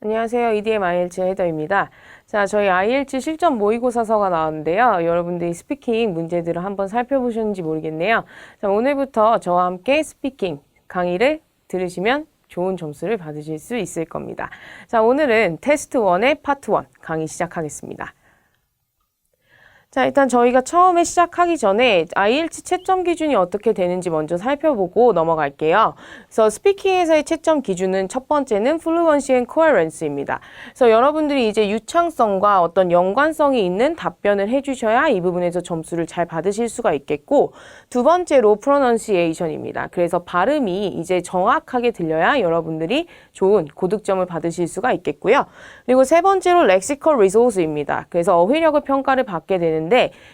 안녕하세요. EDM IELTS 헤더입니다. 자, 저희 IELTS 실전 모의고사서가 나왔는데요. 여러분들이 스피킹 문제들을 한번 살펴보셨는지 모르겠네요. 자, 오늘부터 저와 함께 스피킹 강의를 들으시면 좋은 점수를 받으실 수 있을 겁니다. 자, 오늘은 테스트 1의 파트 1 강의 시작하겠습니다. 자, 일단 저희가 처음에 시작하기 전에 IELTS 채점 기준이 어떻게 되는지 먼저 살펴보고 넘어갈게요. 그래서 스피킹에서의 채점 기준은 첫 번째는 fluency and coherence입니다. 그래서 여러분들이 이제 유창성과 어떤 연관성이 있는 답변을 해주셔야 이 부분에서 점수를 잘 받으실 수가 있겠고, 두 번째로 pronunciation입니다. 그래서 발음이 이제 정확하게 들려야 여러분들이 좋은 고득점을 받으실 수가 있겠고요. 그리고 세 번째로 lexical resource입니다. 그래서 어휘력을 평가를 받게 되는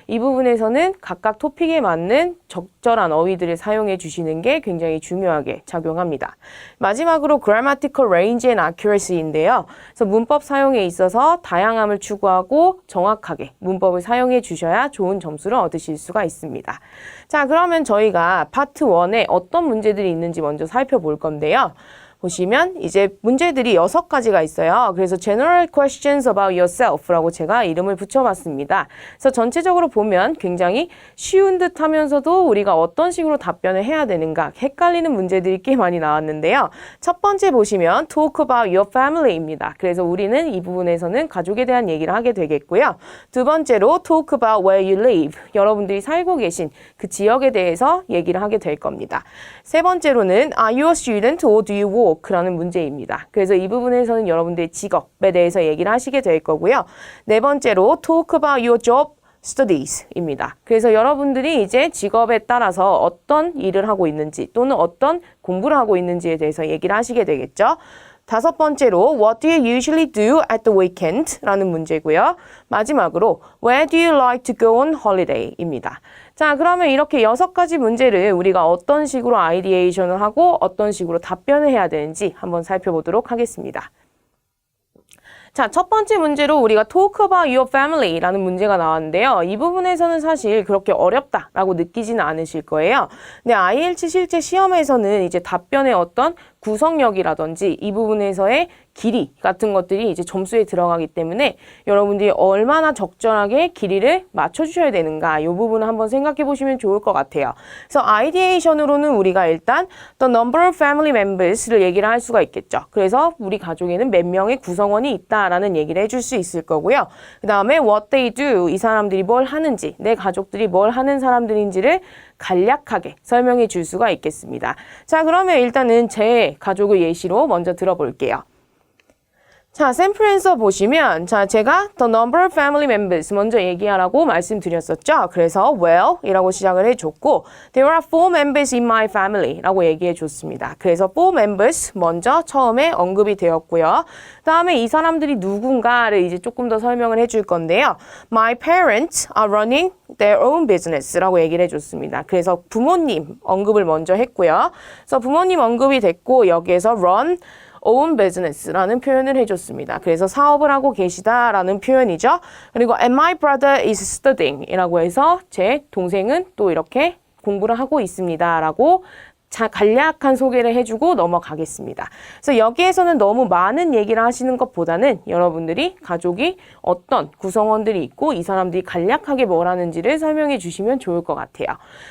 이 부분에서는 각각 토픽에 맞는 적절한 어휘들을 사용해 주시는 게 굉장히 중요하게 작용합니다. 마지막으로 grammatical range and accuracy인데요. 그래서 문법 사용에 있어서 다양함을 추구하고 정확하게 문법을 사용해 주셔야 좋은 점수를 얻으실 수가 있습니다. 자, 그러면 저희가 파트 1에 어떤 문제들이 있는지 먼저 살펴볼 건데요. 보시면 이제 문제들이 6가지가 있어요. 그래서 General Questions About Yourself라고 제가 이름을 붙여봤습니다. 그래서 전체적으로 보면 굉장히 쉬운 듯 하면서도 우리가 어떤 식으로 답변을 해야 되는가 헷갈리는 문제들이 꽤 많이 나왔는데요. 첫 번째 보시면 Talk About Your Family입니다. 그래서 우리는 이 부분에서는 가족에 대한 얘기를 하게 되겠고요. 두 번째로 Talk About Where You Live. 여러분들이 살고 계신 그 지역에 대해서 얘기를 하게 될 겁니다. 세 번째로는 Are you a student or do you work? 라는 문제입니다. 그래서 이 부분에서는 여러분들의 직업에 대해서 얘기를 하시게 될 거고요. 네 번째로 talk about your job studies입니다. 그래서 여러분들이 이제 직업에 따라서 어떤 일을 하고 있는지 또는 어떤 공부를 하고 있는지에 대해서 얘기를 하시게 되겠죠. 다섯 번째로 What do you usually do at the weekend? 라는 문제고요. 마지막으로 Where do you like to go on holiday? 입니다. 자, 그러면 이렇게 6가지 문제를 우리가 어떤 식으로 아이디에이션을 하고 어떤 식으로 답변을 해야 되는지 한번 살펴보도록 하겠습니다. 자, 첫 번째 문제로 우리가 talk about your family라는 문제가 나왔는데요. 이 부분에서는 사실 그렇게 어렵다라고 느끼지는 않으실 거예요. 근데 IELTS 실제 시험에서는 이제 답변의 어떤 구성력이라든지 이 부분에서의 길이 같은 것들이 이제 점수에 들어가기 때문에 여러분들이 얼마나 적절하게 길이를 맞춰주셔야 되는가 이 부분을 한번 생각해 보시면 좋을 것 같아요. 그래서 아이디에이션으로는 우리가 일단 the number of family members를 얘기를 할 수가 있겠죠. 그래서 우리 가족에는 몇 명의 구성원이 있다라는 얘기를 해줄 수 있을 거고요. 그 다음에 what they do, 이 사람들이 뭘 하는지, 내 가족들이 뭘 하는 사람들인지를 간략하게 설명해 줄 수가 있겠습니다. 자, 그러면 일단은 제 가족의 예시로 먼저 들어볼게요. 자, 샘플 앤서 보시면 자, 제가 the number of family members 먼저 얘기하라고 말씀드렸었죠. 그래서 well 이라고 시작을 해줬고 there are 4 members in my family 라고 얘기해 줬습니다. 그래서 4 members 먼저 처음에 언급이 되었고요. 그 다음에 이 사람들이 누군가를 이제 조금 더 설명을 해줄 건데요. My parents are running their own business 라고 얘기를 해줬습니다. 그래서 부모님 언급을 먼저 했고요. 그래서 부모님 언급이 됐고 여기에서 run own business라는 표현을 해줬습니다. 그래서 사업을 하고 계시다라는 표현이죠. 그리고 and my brother is studying 이라고 해서 제 동생은 또 이렇게 공부를 하고 있습니다 라고 간략한 소개를 해주고 넘어가겠습니다. 그래서 여기에서는 너무 많은 얘기를 하시는 것보다는 여러분들이 가족이 어떤 구성원들이 있고 이 사람들이 간략하게 뭘 하는지를 설명해 주시면 좋을 것 같아요.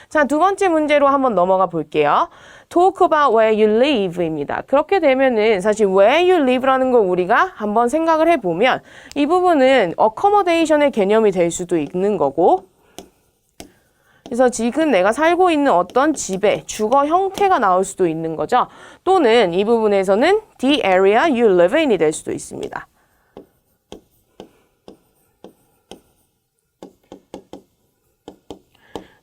자, 두 번째 문제로 한번 넘어가 볼게요. Talk about where you live입니다. 그렇게 되면은 사실 where you live라는 걸 우리가 한번 생각을 해보면 이 부분은 accommodation의 개념이 될 수도 있는 거고 그래서 지금 내가 살고 있는 어떤 집의 주거 형태가 나올 수도 있는 거죠. 또는 이 부분에서는 the area you live in이 될 수도 있습니다.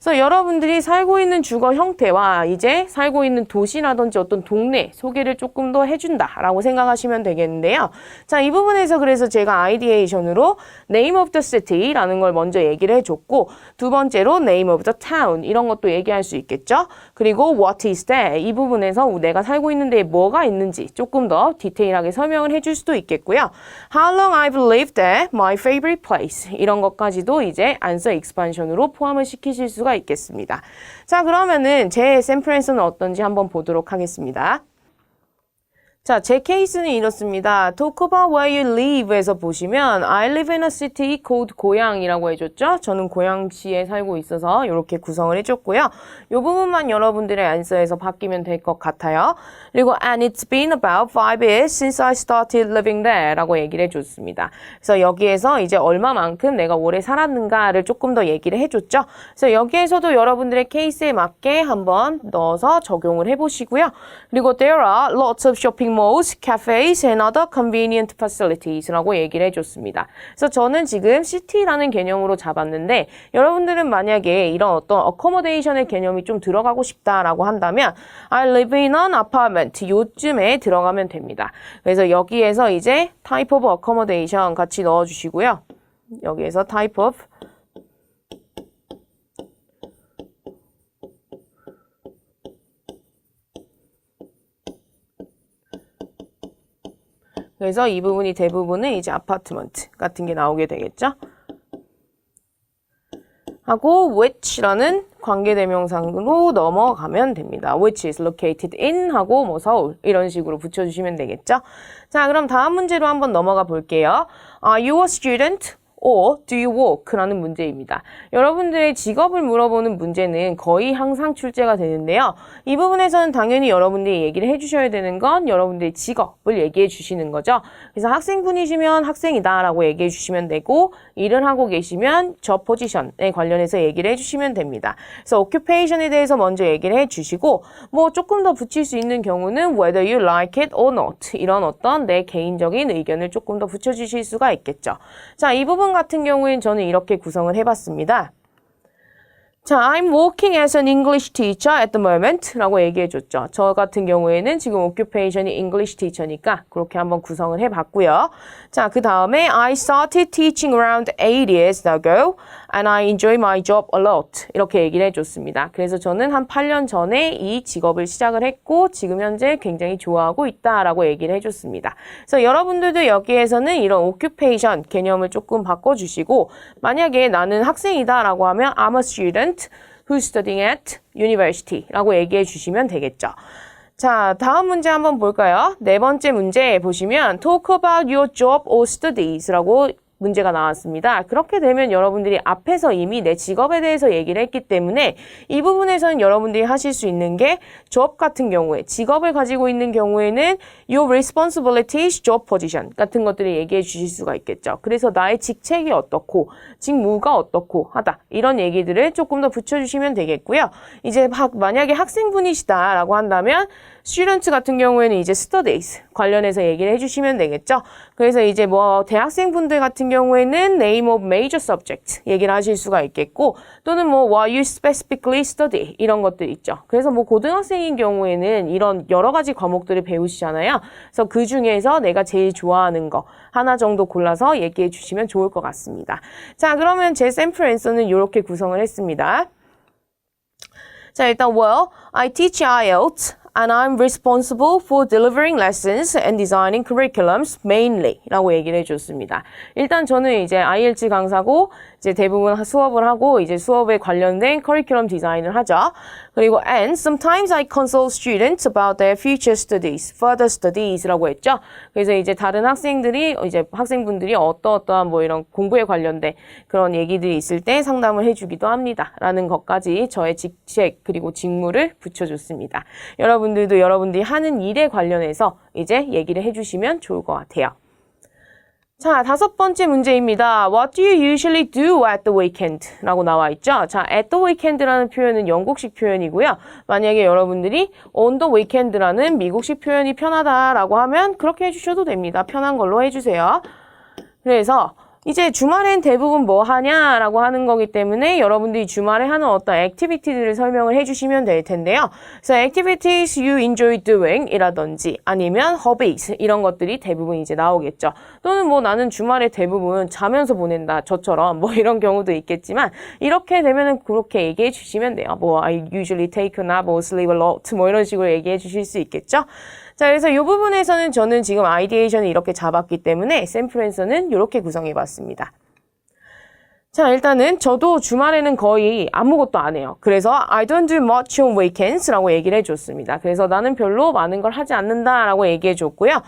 그래서 여러분들이 살고 있는 주거 형태와 이제 살고 있는 도시라든지 어떤 동네 소개를 조금 더 해준다라고 생각하시면 되겠는데요. 자, 이 부분에서 그래서 제가 아이디에이션으로 name of the city라는 걸 먼저 얘기를 해줬고 두 번째로 name of the town 이런 것도 얘기할 수 있겠죠. 그리고 what is there 이 부분에서 내가 살고 있는 데에 뭐가 있는지 조금 더 디테일하게 설명을 해줄 수도 있겠고요. How long I've lived there, my favorite place 이런 것까지도 이제 answer expansion으로 포함을 시키실 수가 있겠습니다. 자, 그러면은 제 샘플 앤서는 어떤지 한번 보도록 하겠습니다. 자, 제 케이스는 이렇습니다. Talk about where you live에서 보시면 I live in a city called 고양이라고 해줬죠. 저는 고양시에 살고 있어서 이렇게 구성을 해줬고요. 이 부분만 여러분들의 안서에서 바뀌면 될 것 같아요. 그리고 and it's been about 5 years since I started living there 라고 얘기를 해줬습니다. 그래서 여기에서 이제 얼마만큼 내가 오래 살았는가를 조금 더 얘기를 해줬죠. 그래서 여기에서도 여러분들의 케이스에 맞게 한번 넣어서 적용을 해보시고요. 그리고 there are lots of shopping malls, cafes, and other convenient facilities라고 얘기를 해줬습니다. 그래서 저는 지금 city라는 개념으로 잡았는데 여러분들은 만약에 이런 어떤 accommodation의 개념이 좀 들어가고 싶다라고 한다면 I live in an apartment 요쯤에 들어가면 됩니다. 그래서 여기에서 이제 type of accommodation 같이 넣어주시고요. 여기에서 type of 그래서 이 부분이 대부분은 이제 아파트먼트 같은 게 나오게 되겠죠. 하고 which라는 관계대명사로 넘어가면 됩니다. which is located in 하고 뭐 서울 이런 식으로 붙여주시면 되겠죠. 자, 그럼 다음 문제로 한번 넘어가 볼게요. Are you a student? or do you work? 라는 문제입니다. 여러분들의 직업을 물어보는 문제는 거의 항상 출제가 되는데요. 이 부분에서는 당연히 여러분들이 얘기를 해주셔야 되는 건 여러분들의 직업을 얘기해 주시는 거죠. 그래서 학생분이시면 학생이다 라고 얘기해 주시면 되고 일을 하고 계시면 job position에 관련해서 얘기를 해주시면 됩니다. 그래서 occupation에 대해서 먼저 얘기를 해주시고 뭐 조금 더 붙일 수 있는 경우는 whether you like it or not 이런 어떤 내 개인적인 의견을 조금 더 붙여주실 수가 있겠죠. 자, 이 부분 같은 경우엔 저는 이렇게 구성을 해봤습니다. 자, I'm working as an English teacher at the moment 라고 얘기해줬죠. 저 같은 경우에는 지금 occupation이 English teacher니까 그렇게 한번 구성을 해봤고요. 자, 그 다음에 I started teaching around 8 years ago and I enjoy my job a lot 이렇게 얘기를 해줬습니다. 그래서 저는 한 8년 전에 이 직업을 시작을 했고 지금 현재 굉장히 좋아하고 있다라고 얘기를 해줬습니다. 그래서 여러분들도 여기에서는 이런 occupation 개념을 조금 바꿔주시고 만약에 나는 학생이다라고 하면 I'm a student who's studying at university 라고 얘기해 주시면 되겠죠. 자, 다음 문제 한번 볼까요? 네 번째 문제 보시면 talk about your job or studies 라고 문제가 나왔습니다. 그렇게 되면 여러분들이 앞에서 이미 내 직업에 대해서 얘기를 했기 때문에 이 부분에서는 여러분들이 하실 수 있는 게 job 같은 경우에 직업을 가지고 있는 경우에는 your responsibilities, job position 같은 것들을 얘기해 주실 수가 있겠죠. 그래서 나의 직책이 어떻고 직무가 어떻고 하다 이런 얘기들을 조금 더 붙여주시면 되겠고요. 이제 만약에 학생분이시다라고 한다면 student 같은 경우에는 이제 studies 관련해서 얘기를 해주시면 되겠죠. 그래서 이제 뭐 대학생분들 같은 경우에는 name of major subject 얘기를 하실 수가 있겠고 또는 뭐 what you specifically study 이런 것들 있죠. 그래서 뭐 고등학생인 경우에는 이런 여러 가지 과목들을 배우시잖아요. 그래서 그 중에서 내가 제일 좋아하는 거 하나 정도 골라서 얘기해 주시면 좋을 것 같습니다. 자, 그러면 제 샘플 앤서는 이렇게 구성을 했습니다. 자, 일단 well, I teach IELTS and I'm responsible for delivering lessons and designing curriculums mainly 라고 얘기를 해줬습니다. 일단 저는 이제 IELTS 강사고 이제 대부분 수업을 하고 이제 수업에 관련된 커리큘럼 디자인을 하죠. 그리고 and sometimes I consult students about their future studies, further studies라고 했죠. 그래서 이제 다른 학생분들이 어떠한 뭐 이런 공부에 관련된 그런 얘기들이 있을 때 상담을 해주기도 합니다라는 것까지 저의 직책 그리고 직무를 붙여줬습니다. 여러분들도 여러분들이 하는 일에 관련해서 이제 얘기를 해주시면 좋을 것 같아요. 자, 다섯 번째 문제입니다. What do you usually do at the weekend? 라고 나와 있죠. 자, at the weekend라는 표현은 영국식 표현이고요. 만약에 여러분들이 on the weekend라는 미국식 표현이 편하다라고 하면 그렇게 해주셔도 됩니다. 편한 걸로 해주세요. 그래서 이제 주말엔 대부분 뭐 하냐라고 하는 거기 때문에 여러분들이 주말에 하는 어떤 액티비티들을 설명을 해주시면 될 텐데요. 그래서 activities you enjoy doing 이라든지 아니면 hobbies 이런 것들이 대부분 이제 나오겠죠. 또는 뭐 나는 주말에 대부분 자면서 보낸다 저처럼 뭐 이런 경우도 있겠지만 이렇게 되면은 그렇게 얘기해 주시면 돼요. 뭐 I usually take a nap or sleep a lot 뭐 이런 식으로 얘기해 주실 수 있겠죠. 자, 그래서 이 부분에서는 저는 지금 아이디에이션을 이렇게 잡았기 때문에 샘플 앤서는 이렇게 구성해 봤습니다. 자, 일단은 저도 주말에는 거의 아무것도 안 해요. 그래서 I don't do much on weekends 라고 얘기를 해줬습니다. 그래서 나는 별로 많은 걸 하지 않는다 라고 얘기해줬고요.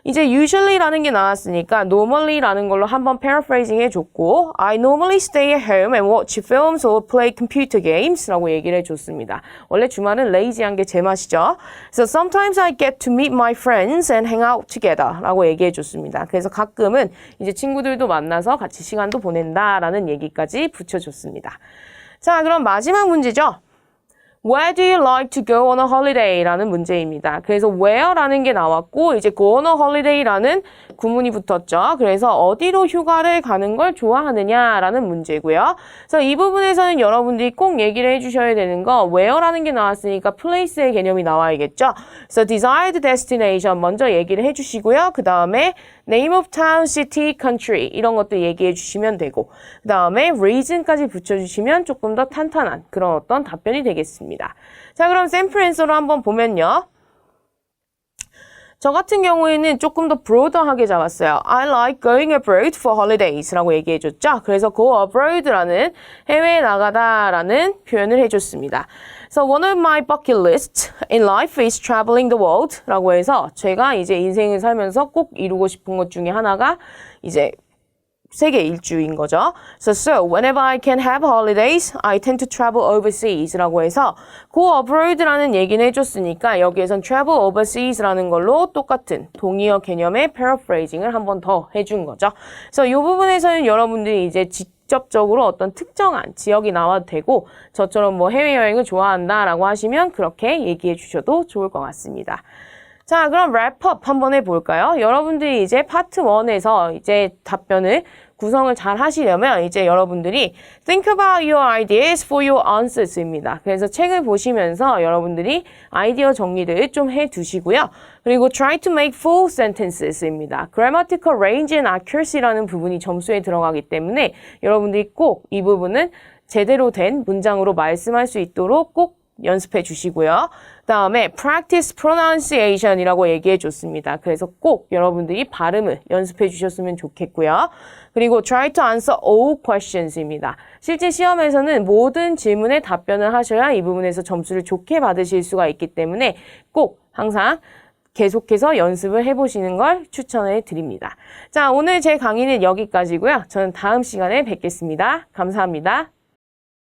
이제 usually라는 게 나왔으니까 normally라는 걸로 한번 paraphrasing 해줬고 I normally stay at home and watch films or play computer games 라고 얘기를 해줬습니다. 원래 주말은 lazy한 게 제 맛이죠. So sometimes I get to meet my friends and hang out together 라고 얘기해줬습니다. 그래서 가끔은 이제 친구들도 만나서 같이 시간도 보낸다 라는 얘기까지 붙여줬습니다. 자, 그럼 마지막 문제죠. Where do you like to go on a holiday? 라는 문제입니다. 그래서 where라는 게 나왔고 이제 go on a holiday라는 구문이 붙었죠. 그래서 어디로 휴가를 가는 걸 좋아하느냐라는 문제고요. 그래서 이 부분에서는 여러분들이 꼭 얘기를 해주셔야 되는 거 where라는 게 나왔으니까 place의 개념이 나와야겠죠. 그래서 desired destination 먼저 얘기를 해주시고요. 그 다음에 name of town, city, country 이런 것들 얘기해 주시면 되고 그 다음에 reason까지 붙여주시면 조금 더 탄탄한 그런 어떤 답변이 되겠습니다. 자, 그럼 샘플 앤서로 한번 보면요. 저 같은 경우에는 조금 더 broader하게 잡았어요. I like going abroad for holidays 라고 얘기해줬죠. 그래서 go abroad라는 해외에 나가다라는 표현을 해줬습니다. So one of my bucket lists in life is traveling the world 라고 해서 제가 이제 인생을 살면서 꼭 이루고 싶은 것 중에 하나가 이제 세계 일주인 거죠. So whenever I can have holidays, I tend to travel overseas 라고 해서 go abroad라는 얘기는 해줬으니까 여기에선 travel overseas라는 걸로 똑같은 동의어 개념의 paraphrasing을 한 번 더 해준 거죠. 그래서 이 부분에서는 여러분들이 이제 직접적으로 어떤 특정한 지역이 나와도 되고 저처럼 뭐 해외여행을 좋아한다 라고 하시면 그렇게 얘기해 주셔도 좋을 것 같습니다. 자, 그럼 랩업 한번 해볼까요? 여러분들이 이제 파트 1에서 이제 답변을 구성을 잘 하시려면 이제 여러분들이 think about your ideas for your answers입니다. 그래서 책을 보시면서 여러분들이 아이디어 정리를 좀 해두시고요. 그리고 try to make full sentences입니다. grammatical range and accuracy라는 부분이 점수에 들어가기 때문에 여러분들이 꼭 이 부분은 제대로 된 문장으로 말씀할 수 있도록 꼭 연습해 주시고요. 그 다음에 practice pronunciation이라고 얘기해 줬습니다. 그래서 꼭 여러분들이 발음을 연습해 주셨으면 좋겠고요. 그리고 try to answer all questions입니다. 실제 시험에서는 모든 질문에 답변을 하셔야 이 부분에서 점수를 좋게 받으실 수가 있기 때문에 꼭 항상 계속해서 연습을 해보시는 걸 추천해 드립니다. 자, 오늘 제 강의는 여기까지고요. 저는 다음 시간에 뵙겠습니다. 감사합니다.